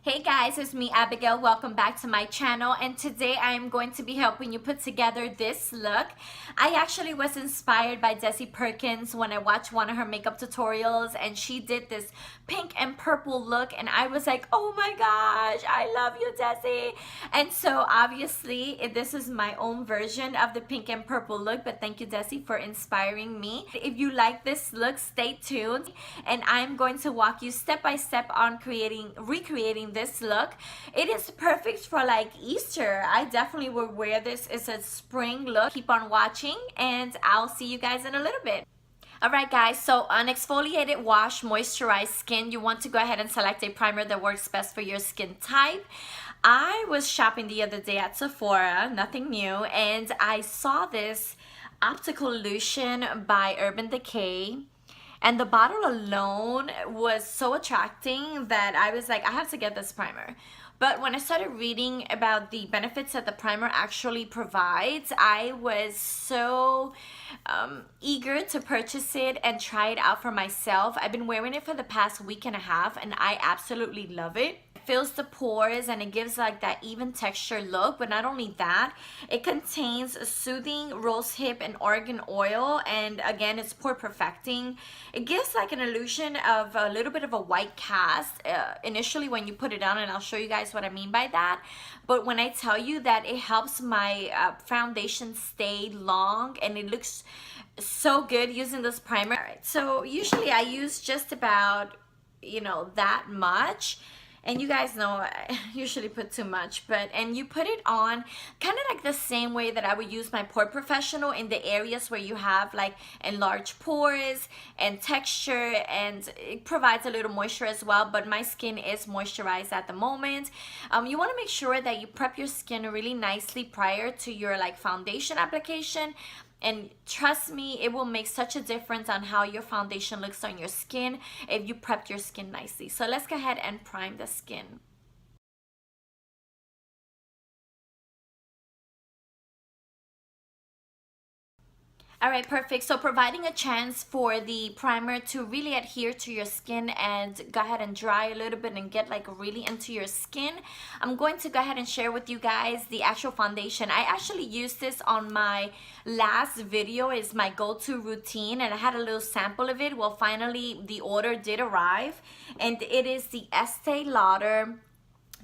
Hey guys, it's me Abigail. Welcome back to my channel, and today I am going to be helping you put together this look. I actually was inspired by DesiPerkins when I watched one of her makeup tutorials, and she did this pink and purple look, and I was like, oh my gosh, I love you, Desi. And so obviously this is my own version of the pink and purple look, but thank you, Desi, for inspiring me. If you like this look, stay tuned, and I'm going to walk you step by step on recreating this look. It is perfect for like Easter. I definitely would wear this. It's a spring look. Keep on watching, and I'll see you guys in a little bit. Alright guys, so on exfoliated wash moisturized skin, you want to go ahead and select a primer that works best for your skin type. I was shopping the other day at Sephora, nothing new, and I saw this optical illusion by Urban Decay. And the bottle alone was so attracting that I was like, I have to get this primer. But when I started reading about the benefits that the primer actually provides, I was so eager to purchase it and try it out for myself. I've been wearing it for the past week and a half, and I absolutely love it. Fills the pores and it gives like that even texture look. But not only that, it contains soothing rosehip and argan oil, and again, it's pore perfecting. It gives like an illusion of a little bit of a white cast initially when you put it on, and I'll show you guys what I mean by that. But when I tell you that it helps my foundation stay long and it looks so good using this primer. All right, so usually I use just about, that much. And you guys know I usually put too much, and you put it on kind of like the same way that I would use my Pore Professional in the areas where you have like enlarged pores and texture, and it provides a little moisture as well, but my skin is moisturized at the moment. You want to make sure that you prep your skin really nicely prior to your like foundation application. And trust me, it will make such a difference on how your foundation looks on your skin if you prepped your skin nicely. So let's go ahead and prime the skin. All right, perfect. So providing a chance for the primer to really adhere to your skin and go ahead and dry a little bit and get like really into your skin, I'm going to go ahead and share with you guys the actual foundation. I actually used this on my last video. It's my go-to routine, and I had a little sample of it. Well, finally the order did arrive, and it is the Estee Lauder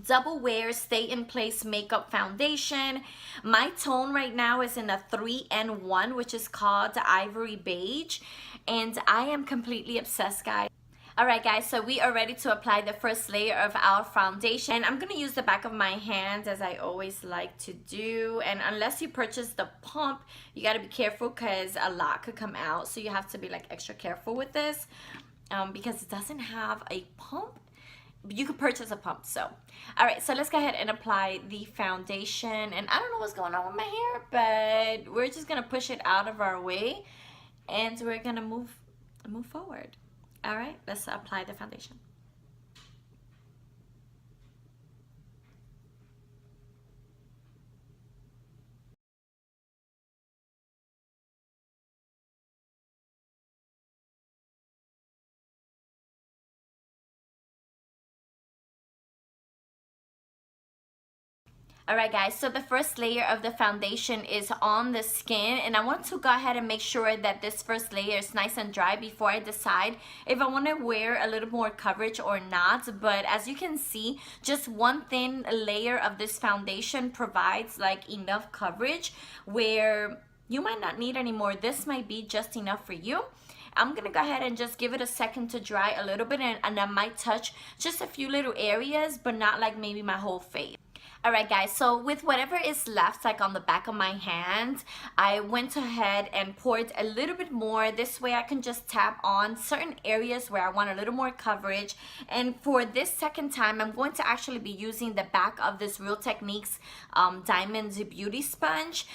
Double Wear Stay in Place Makeup Foundation. My tone right now is in a 3N1, which is called Ivory Beige, and I am completely obsessed, guys. Alright guys, so we are ready to apply the first layer of our foundation, and I'm going to use the back of my hand as I always like to do. And unless you purchase the pump, you got to be careful because a lot could come out, so you have to be like extra careful with this because it doesn't have a pump. You could purchase a pump. So all right, so let's go ahead and apply the foundation. And I don't know what's going on with my hair, but we're just gonna push it out of our way, and we're gonna move forward. All right, let's apply the foundation. Alright guys, so the first layer of the foundation is on the skin, and I want to go ahead and make sure that this first layer is nice and dry before I decide if I want to wear a little more coverage or not. But as you can see, just one thin layer of this foundation provides like enough coverage where you might not need any more. This might be just enough for you. I'm gonna go ahead and just give it a second to dry a little bit, and I might touch just a few little areas, but not like maybe my whole face. Alright guys, so with whatever is left like on the back of my hand, I went ahead and poured a little bit more. This way I can just tap on certain areas where I want a little more coverage. And for this second time, I'm going to actually be using the back of this Real Techniques Diamond Beauty Sponge.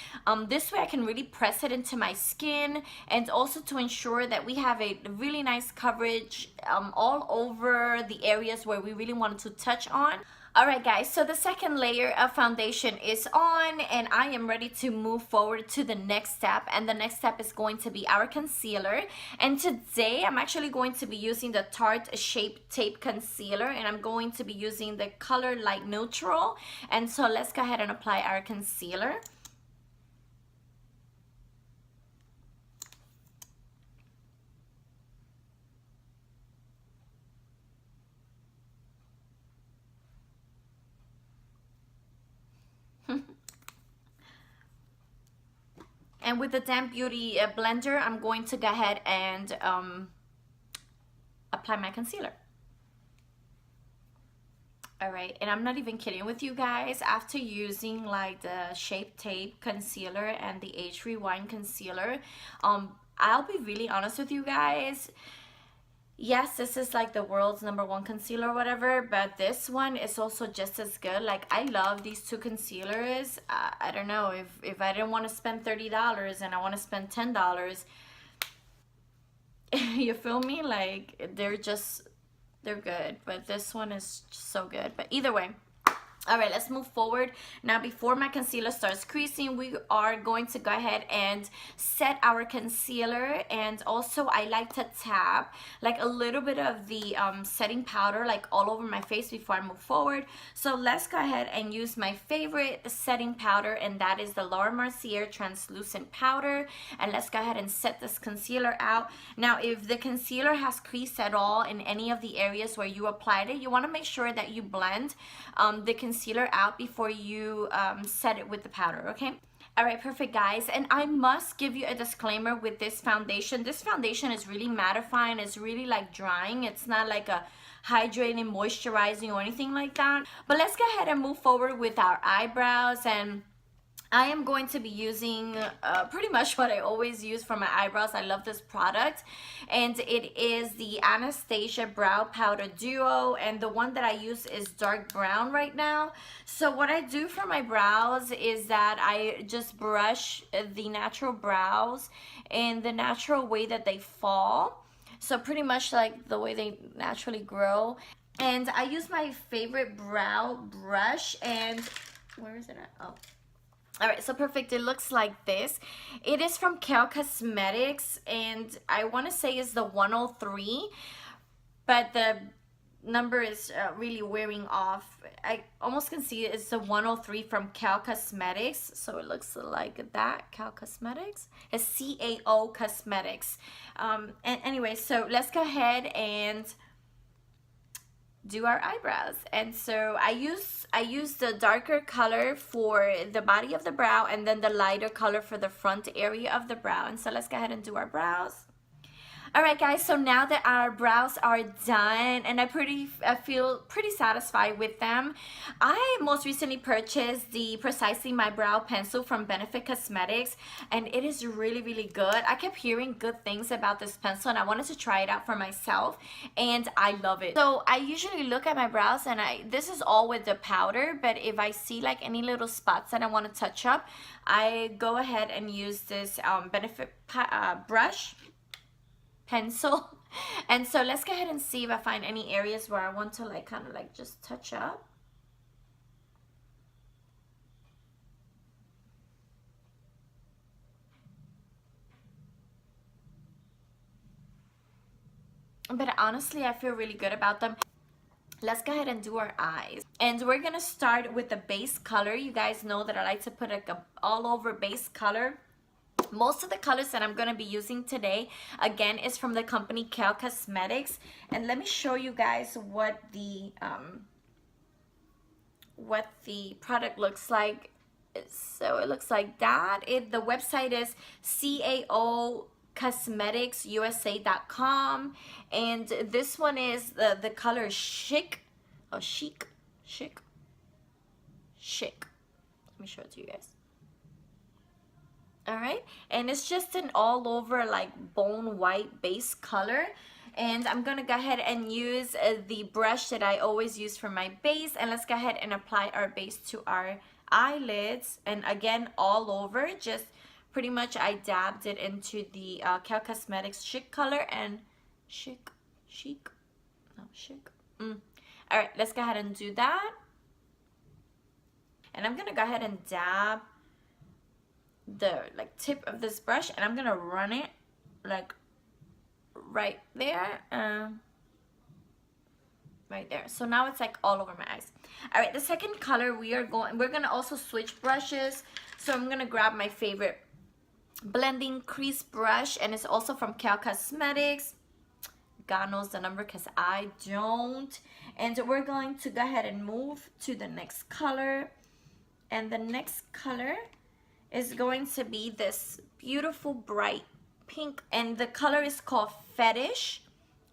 This way I can really press it into my skin, and also to ensure that we have a really nice coverage all over the areas where we really wanted to touch on. Alright guys, so the second layer of foundation is on, and I am ready to move forward to the next step, and the next step is going to be our concealer. And today I'm actually going to be using the Tarte Shape Tape Concealer, and I'm going to be using the color Light Neutral. And so let's go ahead and apply our concealer. And with the Damp Beauty blender, I'm going to go ahead and apply my concealer. Alright, and I'm not even kidding with you guys. After using like the Shape Tape Concealer and the Age Rewind Concealer, I'll be really honest with you guys. Yes, this is like the world's #1 concealer or whatever, but this one is also just as good. Like, I love these two concealers. I don't know, if I didn't want to spend $30 and I want to spend $10, you feel me? Like, they're good, but this one is so good. But either way, all right, let's move forward. Now, before my concealer starts creasing, we are going to go ahead and set our concealer. And also, I like to tap like a little bit of the setting powder like all over my face before I move forward. So let's go ahead and use my favorite setting powder, and that is the Laura Mercier Translucent Powder. And let's go ahead and set this concealer out. Now, if the concealer has creased at all in any of the areas where you applied it, you want to make sure that you blend the concealer out before you set it with the powder, okay? All right, perfect guys. And I must give you a disclaimer with this foundation. This foundation is really mattifying. It's really like drying. It's not like a hydrating, moisturizing or anything like that. But let's go ahead and move forward with our eyebrows. And I am going to be using pretty much what I always use for my eyebrows. I love this product, and it is the Anastasia Brow Powder Duo, and the one that I use is dark brown right now. So what I do for my brows is that I just brush the natural brows in the natural way that they fall. So pretty much like the way they naturally grow. And I use my favorite brow brush, and where is it at? Oh. Alright, so perfect. It looks like this. It is from CAO Cosmetics, and I want to say it's the 103, but the number is really wearing off. I almost can see it's the 103 from CAO Cosmetics, so it looks like that. CAO Cosmetics? It's CAO Cosmetics. And anyway, so let's go ahead and do our eyebrows. And so I use the darker color for the body of the brow, and then the lighter color for the front area of the brow. And so let's go ahead and do our brows. Alright guys, so now that our brows are done, and I feel pretty satisfied with them, I most recently purchased the Precisely My Brow Pencil from Benefit Cosmetics, and it is really, really good. I kept hearing good things about this pencil, and I wanted to try it out for myself, and I love it. So I usually look at my brows, and this is all with the powder, but if I see like any little spots that I want to touch up, I go ahead and use this Benefit brush pencil. And so let's go ahead and see if I find any areas where I want to like kind of like just touch up. But honestly, I feel really good about them. Let's go ahead and do our eyes. And we're gonna start with the base color. You guys know that I like to put like a all over base color. Most of the colors that I'm going to be using today, again, is from the company CAO Cosmetics. And let me show you guys what the product looks like. So it looks like that. The website is CAO Cosmeticsusa.com, and this one is the color Chic. Oh, Chic. Let me show it to you guys. All right, and it's just an all over like bone white base color. And I'm gonna go ahead and use the brush that I always use for my base, and let's go ahead and apply our base to our eyelids. And again, all over, just pretty much I dabbed it into the CAO Cosmetics Chic color, and Chic. All right, let's go ahead and do that. And I'm gonna go ahead and dab the like tip of this brush, and I'm gonna run it like right there, right there. So now it's like all over my eyes. All right, the second color we're gonna also switch brushes. So I'm gonna grab my favorite blending crease brush, and it's also from CAO Cosmetics. God knows the number because I don't. And we're going to go ahead and move to the next color. And the next color is going to be this beautiful bright pink, and the color is called Fetish.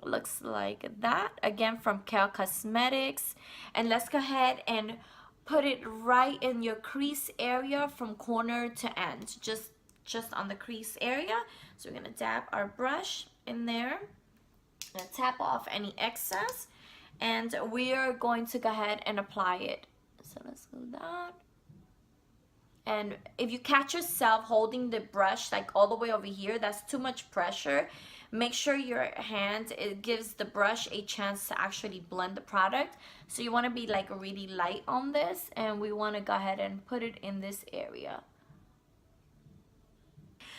Looks like that, again from CAO Cosmetics. And let's go ahead and put it right in your crease area from corner to end, just on the crease area. So we're gonna dab our brush in there and tap off any excess, and we are going to go ahead and apply it. So let's do that. And if you catch yourself holding the brush like all the way over here, that's too much pressure. Make sure your hand, it gives the brush a chance to actually blend the product. So you want to be like really light on this, and we want to go ahead and put it in this area.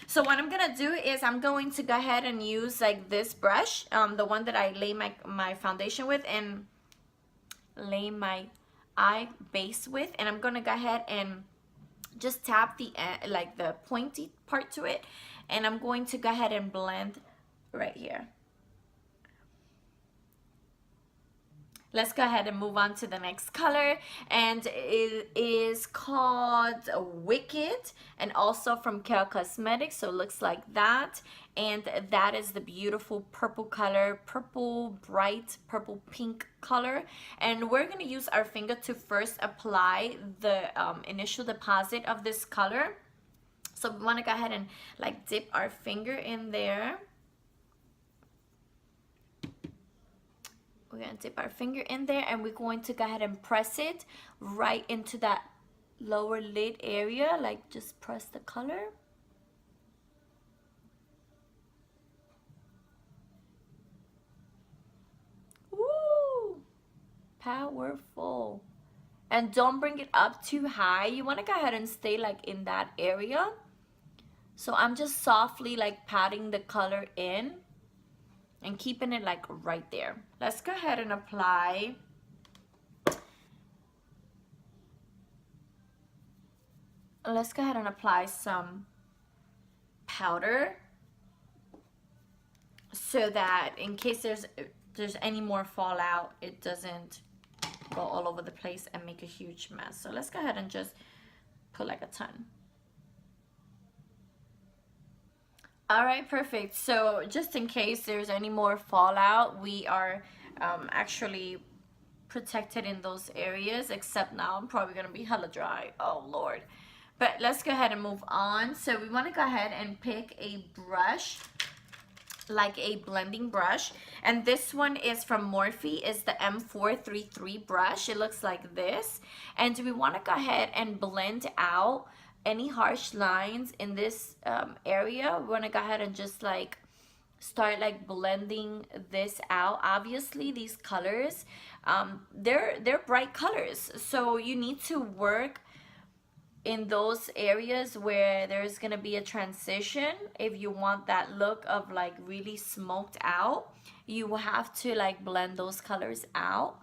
So what I'm gonna do is I'm going to go ahead and use like this brush, the one that I lay my foundation with and lay my eye base with, and I'm gonna go ahead and just tap the like the pointy part to it, and I'm going to go ahead and blend right here. Let's go ahead and move on to the next color, and it is called Wicked, and also from CAO Cosmetics. So it looks like that, and that is the beautiful purple color, purple, bright purple pink color. And we're going to use our finger to first apply the initial deposit of this color. So we want to go ahead and like dip our finger in there. We're going to dip our finger in there, and we're going to go ahead and press it right into that lower lid area. Like just press the color. Woo! Powerful. And don't bring it up too high. You want to go ahead and stay like in that area. So I'm just softly like patting the color in and keeping it like right there. Let's go ahead and apply some powder, so that in case there's any more fallout, it doesn't go all over the place and make a huge mess. So let's go ahead and just put like a ton. All right, perfect. So just in case there's any more fallout, we are actually protected in those areas, except now I'm probably gonna be hella dry. Oh Lord. But let's go ahead and move on. So we want to go ahead and pick a brush, like a blending brush, and this one is from Morphe. It's the M433 brush. It looks like this, and we want to go ahead and blend out any harsh lines in this area. We want to go ahead and just like start like blending this out. Obviously these colors, they're bright colors, so you need to work in those areas where there's gonna be a transition. If you want that look of like really smoked out, you will have to like blend those colors out.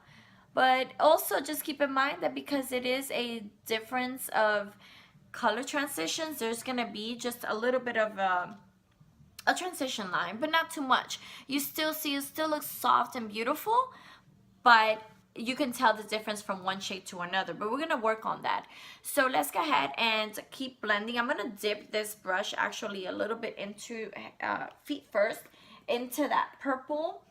But also just keep in mind that because it is a difference of color transitions, there's gonna be just a little bit of a transition line, but not too much. You still see it still looks soft and beautiful, but you can tell the difference from one shade to another. But we're gonna work on that. So let's go ahead and keep blending. I'm gonna dip this brush actually a little bit into feet first into that purple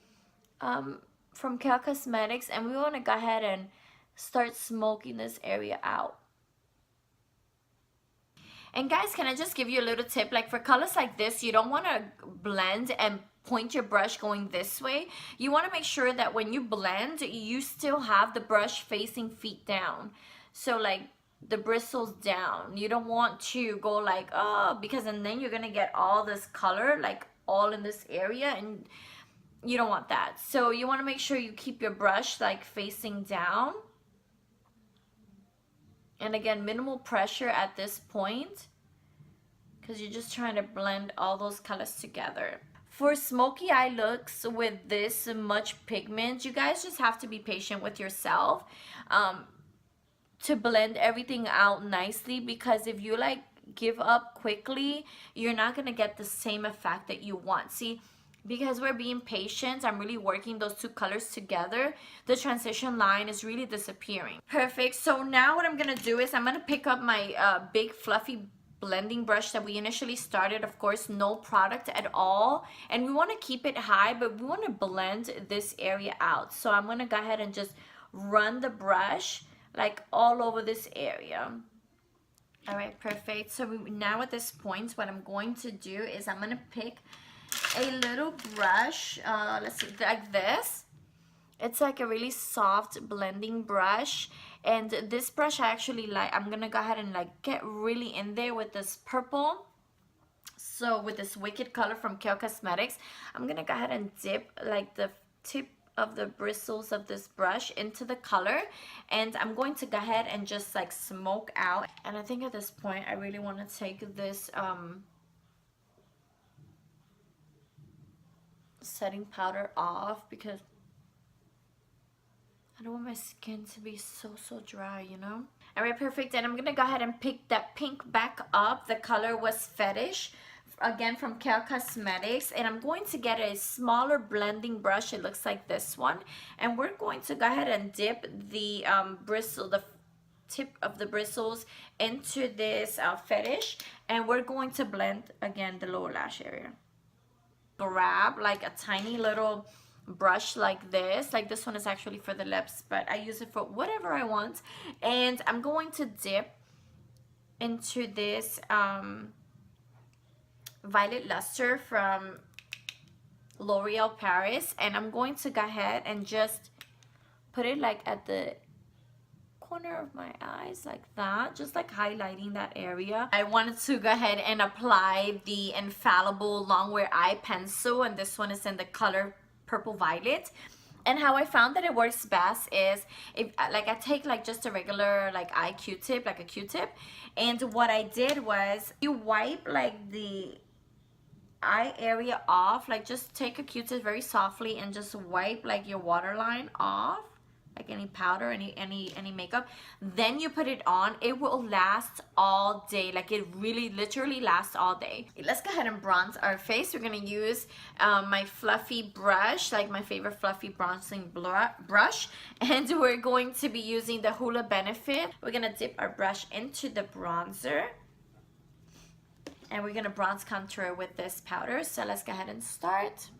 from CAO Cosmetics, and we want to go ahead and start smoking this area out. And guys, can I just give you a little tip? Like for colors like this, you don't want to blend and point your brush going this way. You want to make sure that when you blend, you still have the brush facing feet down. So like the bristles down. You don't want to go like, oh, because and then you're going to get all this color like all in this area, and you don't want that. So you want to make sure you keep your brush like facing down. And again, minimal pressure at this point, because you're just trying to blend all those colors together. For smoky eye looks with this much pigment, you guys just have to be patient with yourself to blend everything out nicely, because if you like give up quickly, you're not gonna get the same effect that you want. See, because we're being patient, I'm really working those two colors together, the transition line is really disappearing. Perfect. So now what I'm gonna do is I'm gonna pick up my big fluffy blending brush that we initially started. Of course, no product at all, and we want to keep it high, but we want to blend this area out. So I'm gonna go ahead and just run the brush like all over this area. All right, perfect. So now at this point, what I'm going to do is I'm gonna pick a little brush, let's see, like this. It's like a really soft blending brush, and this brush I actually like. I'm gonna go ahead and like get really in there with this purple. So with this Wicked color from CAO Cosmetics, I'm gonna go ahead and dip like the tip of the bristles of this brush into the color, and I'm going to go ahead and just like smoke out. And I think at this point I really want to take this setting powder off, because I don't want my skin to be so dry, you know. All right, perfect. And I'm gonna go ahead and pick that pink back up. The color was Fetish, again from CAO Cosmetics, and I'm going to get a smaller blending brush. It looks like this one, and we're going to go ahead and dip the the tip of the bristles into this Fetish, and we're going to blend again the lower lash area. Grab like a tiny little brush like this one is actually for the lips, but I use it for whatever I want, and I'm going to dip into this Violet Luster from L'Oreal Paris, and I'm going to go ahead and just put it like at the corner of my eyes like that, just like highlighting that area. I wanted to go ahead and apply the Infallible Longwear Eye Pencil, and this one is in the color Purple Violet. And how I found that it works best is if like I take like just a regular like eye Q-tip, like a Q-tip, and what I did was you wipe like the eye area off, like just take a Q-tip very softly and just wipe like your waterline off, like any powder, any makeup. Then you put it on. It will last all day. Like it really literally lasts all day. Let's go ahead and bronze our face. We're gonna use my fluffy brush, like my favorite fluffy bronzing brush, and we're going to be using the Hoola Benefit. We're gonna dip our brush into the bronzer, and we're gonna bronze contour with this powder. So let's go ahead and start.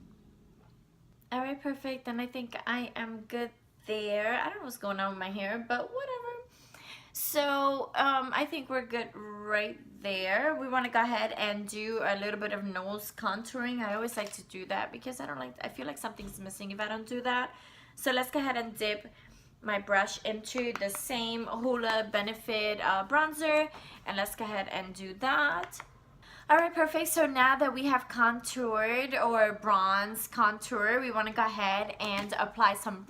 All right, perfect. And I think I am good there. I don't know what's going on with my hair, but whatever. So I think we're good right there. We want to go ahead and do a little bit of nose contouring. I always like to do that because I feel like something's missing if I don't do that. So let's go ahead and dip my brush into the same Hoola Benefit bronzer, and let's go ahead and do that. Alright, perfect. So now that we have contoured or bronze contour, we want to go ahead and apply some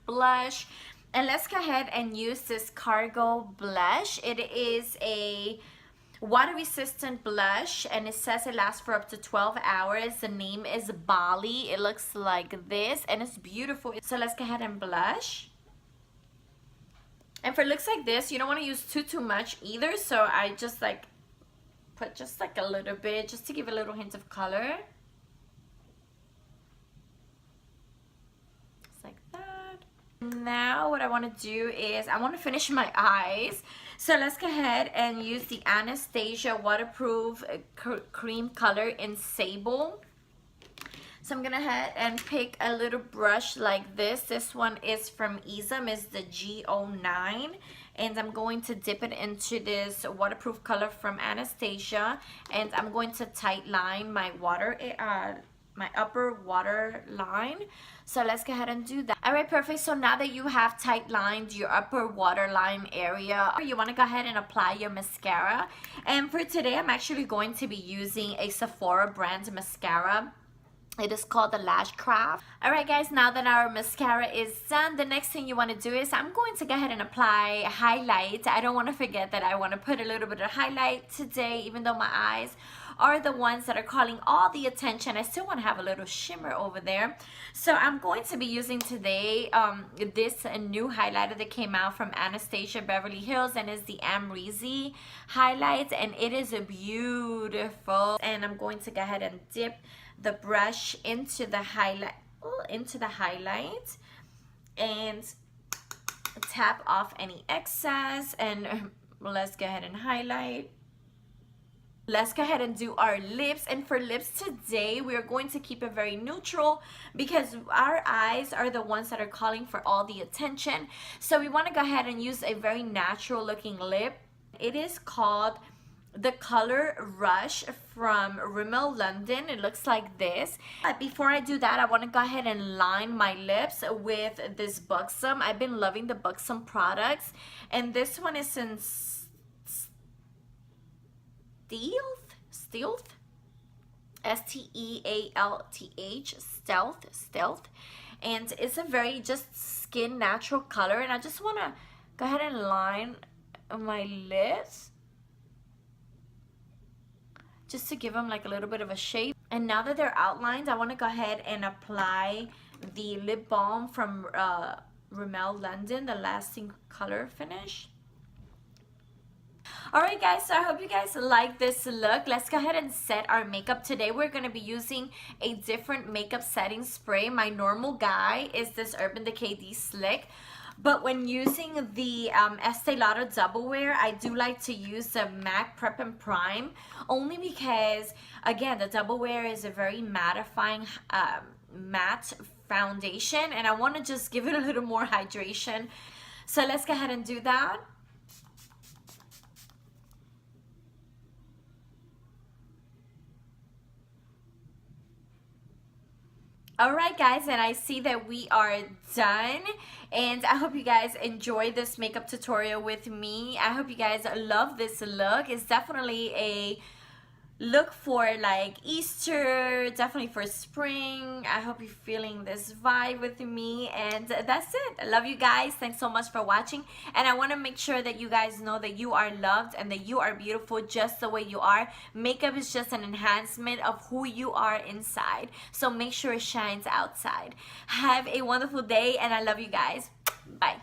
blush. And let's go ahead and use this Cargo blush. It is a water resistant blush, and it says it lasts for up to 12 hours. The name is Bali. It looks like this, and it's beautiful. So let's go ahead and blush. And for looks like this, you don't want to use too much either. So I just like put just like a little bit, just to give a little hint of color. Just like that. Now what I want to do is I want to finish my eyes. So let's go ahead and use the Anastasia waterproof cream color in Sable. So I'm gonna head and pick a little brush like this. This one is from Isam, is the G09. And I'm going to dip it into this waterproof color from Anastasia, and I'm going to tight line my my upper water line. So let's go ahead and do that. All right, perfect. So now that you have tight lined your upper waterline area, you want to go ahead and apply your mascara. And for today, I'm actually going to be using a Sephora brand mascara. It is called the Lash Craft. Alright guys, now that our mascara is done, the next thing you want to do is I'm going to go ahead and apply highlight. I don't want to forget that I want to put a little bit of highlight today, even though my eyes are the ones that are calling all the attention. I still want to have a little shimmer over there. So I'm going to be using today this new highlighter that came out from Anastasia Beverly Hills, and is the Amrezy highlight, and it is beautiful. And I'm going to go ahead and dip the brush into the highlight and tap off any excess, and let's go ahead and highlight. Let's go ahead and do our lips. And for lips today, we are going to keep it very neutral because our eyes are the ones that are calling for all the attention. So we want to go ahead and use a very natural looking lip. It is called the Color Rush from Rimmel London. It looks like this. But before I do that, I want to go ahead and line my lips with this Buxom. I've been loving the Buxom products, and this one is in Stealth, S-T-E-A-L-T-H, Stealth, and it's a very just skin natural color, and I just want to go ahead and line my lips just to give them like a little bit of a shape. And now that they're outlined, I want to go ahead and apply the lip balm from Rimmel London, the Lasting Color Finish. Alright guys, so I hope you guys like this look. Let's go ahead and set our makeup. Today we're going to be using a different makeup setting spray. My normal guy is this Urban Decay Slick, but when using the Estee Lauder Double Wear, I do like to use the MAC Prep and Prime, only because again the Double Wear is a very mattifying matte foundation, and I want to just give it a little more hydration. So let's go ahead and do that. Alright guys, and I see that we are done, and I hope you guys enjoyed this makeup tutorial with me. I hope you guys love this look. It's definitely a look for like Easter, definitely for spring. I hope you're feeling this vibe with me, and that's it. I love you guys. Thanks so much for watching, and I want to make sure that you guys know that you are loved and that you are beautiful just the way you are. Makeup is just an enhancement of who you are inside, so make sure it shines outside. Have a wonderful day, and I love you guys. Bye.